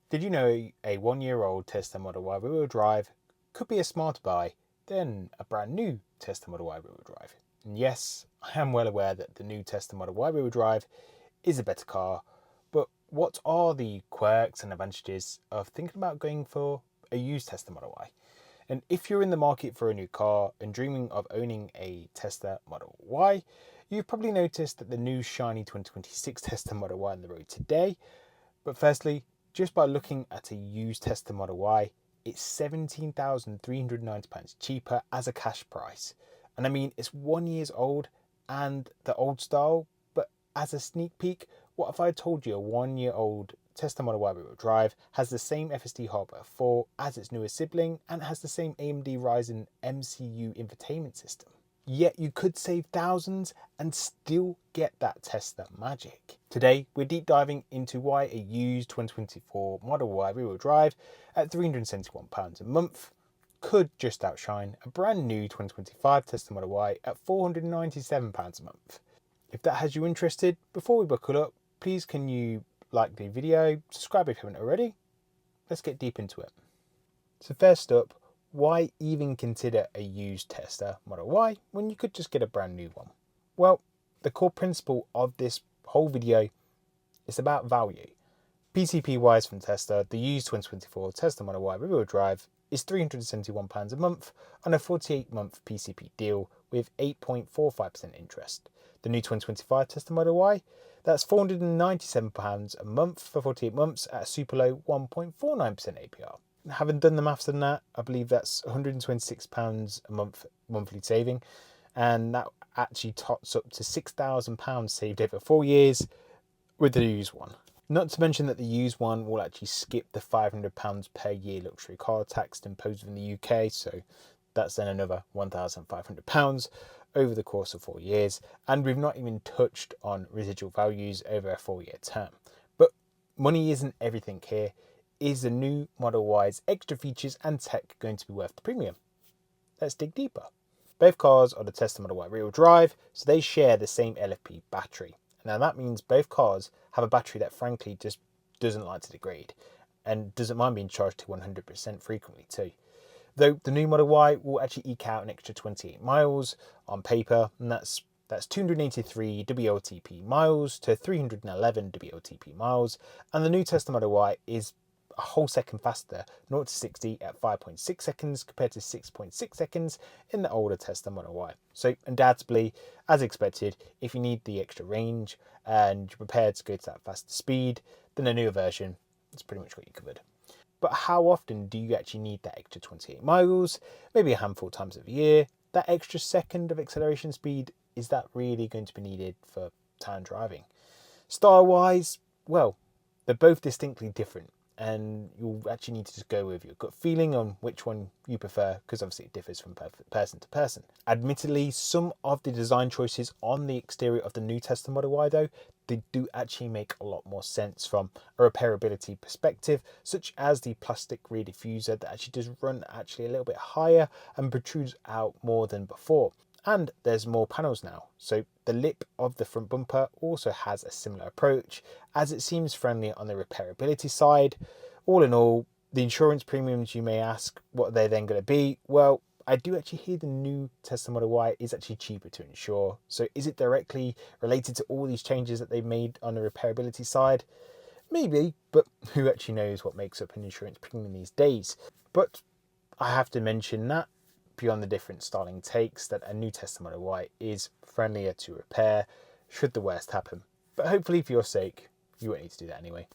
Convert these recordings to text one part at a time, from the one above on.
Did you know a 1-year-old Tesla Model Y rear-wheel drive could be a smarter buy than a brand new Tesla Model Y rear-wheel drive? And yes, I am well aware that the new Tesla Model Y rear-wheel drive is a better car, but what are the quirks and advantages of thinking about going for a used Tesla Model Y? And if you're in the market for a new car and dreaming of owning a Tesla Model Y, you've probably noticed that the new shiny 2026 Tesla Model Y on the road today. But firstly, just by looking at a used Tesla Model Y, it's £17,390 cheaper as a cash price. And I mean, it's 1 year old and the old style, but as a sneak peek, what if I told you a 1-year-old Tesla Model Y rear-wheel drive has the same FSD hardware 4 as its newest sibling and has the same AMD Ryzen MCU infotainment system? Yet you could save thousands and still get that Tesla magic. Today, we're deep diving into why a used 2024 Model Y rear-wheel drive at £371 a month could just outshine a brand new 2025 Tesla Model Y at £497 a month. If that has you interested, before we buckle up, please can you like the video, subscribe if you haven't already. Let's get deep into it. So first up, why even consider a used Tesla Model Y when you could just get a brand new one? Well, the core principle of this whole video is about value. PCP wise from Tesla, the used 2024 Tesla Model Y rear-wheel drive is £371 a month on a 48-month PCP deal with 8.45% interest. The new 2025 Tesla Model Y, that's £497 a month for 48 months at a super low 1.49% APR. Having done the maths on that, I believe that's £126 a month monthly saving, and that actually tots up to £6,000 saved over 4 years with the used one. Not to mention that the used one will actually skip the £500 per year luxury car tax imposed in the UK, so that's then another £1,500 over the course of 4 years, and we've not even touched on residual values over a 4-year term. But money isn't everything here. Is the new Model Y's extra features and tech going to be worth the premium? Let's dig deeper. Both cars are the Tesla Model Y rear-wheel drive, so they share the same LFP battery. Now that means both cars have a battery that frankly just doesn't like to degrade and doesn't mind being charged to 100% frequently too. Though the new Model Y will actually eke out an extra 28 miles on paper, and that's 283 WLTP miles to 311 WLTP miles, and the new Tesla Model Y is a whole second faster, 0 to 60 at 5.6 seconds compared to 6.6 seconds in the older Tesla Model Y. So undoubtedly, as expected, if you need the extra range and you're prepared to go to that faster speed, then the newer version is pretty much what you covered. But how often do you actually need that extra 28 miles? Maybe a handful of times a year. That extra second of acceleration speed, is that really going to be needed for town driving? Style-wise, well, they're both distinctly different, and you'll actually need to just go with your gut feeling on which one you prefer, because obviously it differs from person to person. Admittedly, some of the design choices on the exterior of the new Tesla Model Y though, they do actually make a lot more sense from a repairability perspective, such as the plastic rear diffuser that actually does run actually a little bit higher and protrudes out more than before. And there's more panels now, so the lip of the front bumper also has a similar approach, as it seems friendly on the repairability side. All in all, the insurance premiums, you may ask, what are they then going to be? Well, I do actually hear the new Tesla Model Y is actually cheaper to insure. So is it directly related to all these changes that they've made on the repairability side? Maybe, but who actually knows what makes up an insurance premium these days? But I have to mention that beyond the different styling takes, that a new Tesla Model Y is friendlier to repair should the worst happen. But hopefully for your sake, you won't need to do that anyway.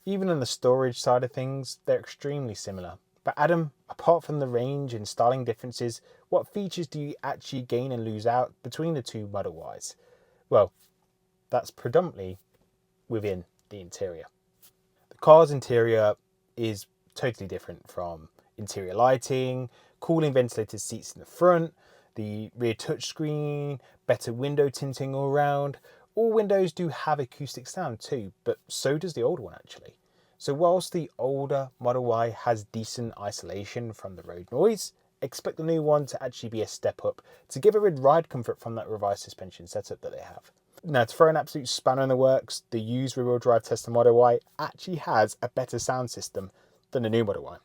Even on the storage side of things, they're extremely similar. But Adam, apart from the range and styling differences, what features do you actually gain and lose out between the two Model Ys? Well, that's predominantly within the interior. The car's interior is totally different from interior lighting, cooling ventilated seats in the front, the rear touchscreen, better window tinting all around. All windows do have acoustic sound too, but so does the old one actually. So whilst the older Model Y has decent isolation from the road noise, expect the new one to actually be a step up to give a ride comfort from that revised suspension setup that they have. Now, to throw an absolute spanner in the works, the used rear-wheel drive Tesla Model Y actually has a better sound system than the new Model Y.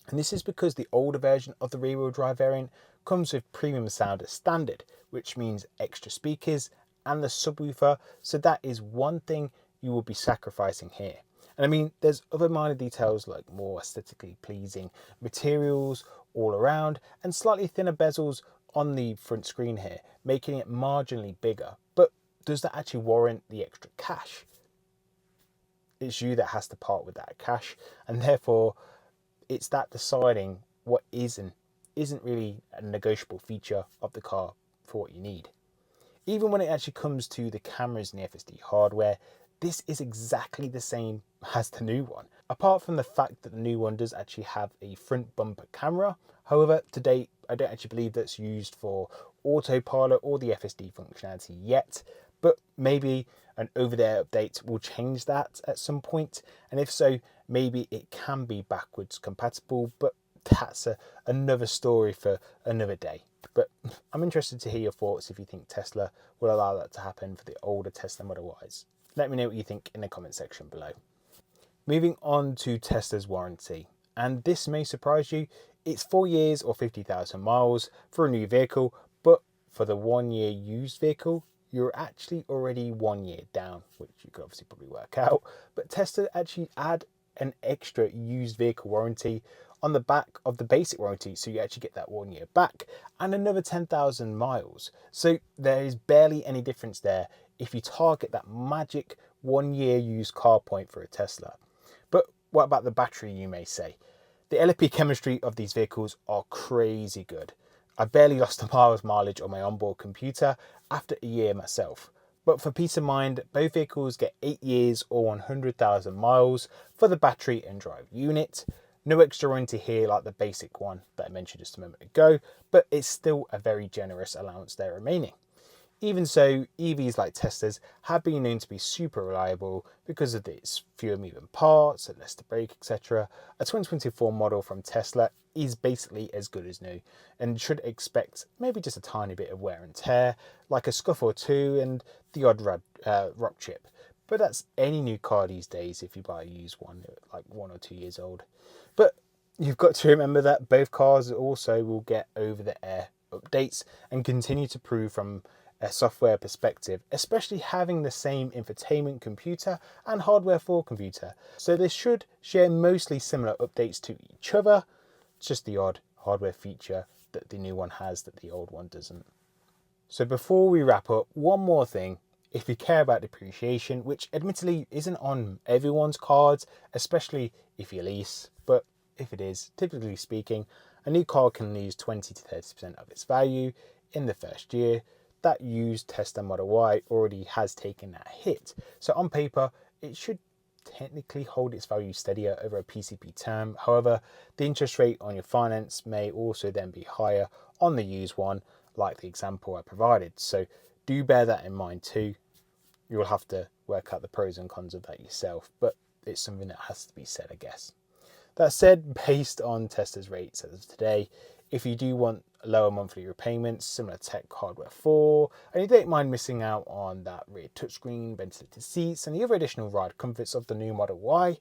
And this is because the older version of the rear-wheel drive variant comes with premium sound as standard, which means extra speakers and the subwoofer. So that is one thing you will be sacrificing here. And I mean, there's other minor details like more aesthetically pleasing materials all around and slightly thinner bezels on the front screen here, making it marginally bigger. But does that actually warrant the extra cash? It's you that has to part with that cash, and therefore it's that deciding what isn't really a negotiable feature of the car for what you need. Even when it actually comes to the cameras and the FSD hardware, this is exactly the same as the new one, apart from the fact that the new one does actually have a front bumper camera. However, to date, I don't actually believe that's used for autopilot or the FSD functionality yet, but maybe an over-the-air update will change that at some point, and if so, maybe it can be backwards compatible, but that's another story for another day. But I'm interested to hear your thoughts if you think Tesla will allow that to happen for the older Tesla Model Ys. Let me know what you think in the comment section below. Moving on to Tesla's warranty, and this may surprise you, it's 4 years or 50,000 miles for a new vehicle, but for the 1 year used vehicle, you're actually already 1 year down, which you could obviously probably work out. But Tesla actually add an extra used vehicle warranty on the back of the basic warranty, so you actually get that 1 year back and another 10,000 miles. So there is barely any difference there if you target that magic 1 year used car point for a Tesla. But what about the battery, you may say? The LFP chemistry of these vehicles are crazy good. I barely lost a mile's mileage on my onboard computer after a year myself. But for peace of mind, both vehicles get 8 years or 100,000 miles for the battery and drive unit. No extra warranty here like the basic one that I mentioned just a moment ago, but it's still a very generous allowance there remaining. Even so, EVs like Tesla's have been known to be super reliable because of its fewer moving parts and less to break, etc. A 2024 model from Tesla is basically as good as new and should expect maybe just a tiny bit of wear and tear, like a scuff or two and the odd rock chip. But that's any new car these days if you buy a used one, like 1 or 2 years old. But you've got to remember that both cars also will get over-the-air updates and continue to improve from a software perspective, especially having the same infotainment computer and hardware for computer. So they should share mostly similar updates to each other, just the odd hardware feature that the new one has that the old one doesn't. So before we wrap up, one more thing. If you care about depreciation, which admittedly isn't on everyone's cards, especially if you lease, but if it is, typically speaking, a new car can lose 20 to 30% of its value in the first year. That used Tesla Model Y already has taken that hit. So on paper, it should technically hold its value steadier over a PCP term. However, the interest rate on your finance may also then be higher on the used one, like the example I provided. So do bear that in mind too. You'll have to work out the pros and cons of that yourself, but it's something that has to be said, I guess. That said, based on Tesla's rates as of today, if you do want lower monthly repayments, similar tech hardware for, and you don't mind missing out on that rear touchscreen, ventilated seats, and the other additional ride comforts of the new Model Y,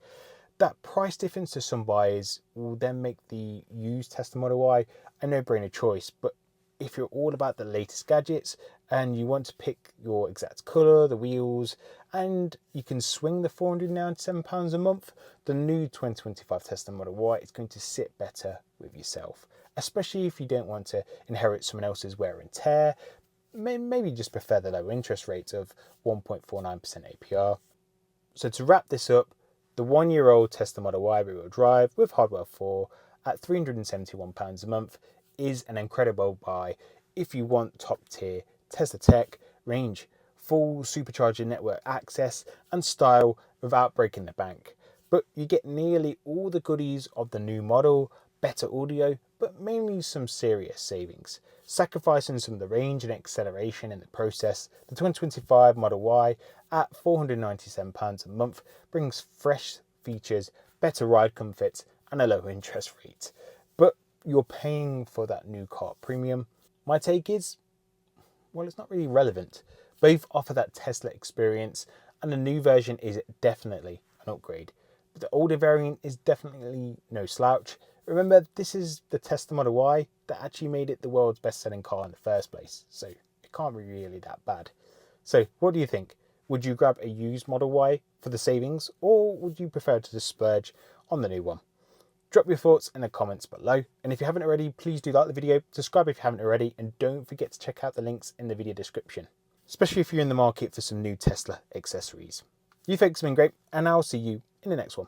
that price difference to some buyers will then make the used Tesla Model Y a no-brainer choice. But if you're all about the latest gadgets and you want to pick your exact colour, the wheels, and you can swing the £497 a month, the new 2025 Tesla Model Y is going to sit better with yourself, especially if you don't want to inherit someone else's wear and tear. Maybe just prefer the lower interest rates of 1.49% APR. So to wrap this up, the 1 year old Tesla Model Y rear-wheel drive with hardware 4 at £371 a month is an incredible buy if you want top tier Tesla tech, range, full supercharger network access and style without breaking the bank. But you get nearly all the goodies of the new model, better audio, but mainly some serious savings. Sacrificing some of the range and acceleration in the process, the 2025 Model Y at £497 a month brings fresh features, better ride comfort and a lower interest rate. But you're paying for that new car premium. My take is, well, it's not really relevant, Both offer that Tesla experience, and the new version is definitely an upgrade. But the older variant is definitely no slouch. Remember, this is the Tesla Model Y that actually made it the world's best-selling car in the first place, so it can't be really that bad. So what do you think? Would you grab a used Model Y for the savings, or would you prefer to just splurge on the new one? Drop your thoughts in the comments below, and if you haven't already, please do like the video, subscribe if you haven't already, and don't forget to check out the links in the video description, especially if you're in the market for some new Tesla accessories. You folks have been great, and I'll see you in the next one.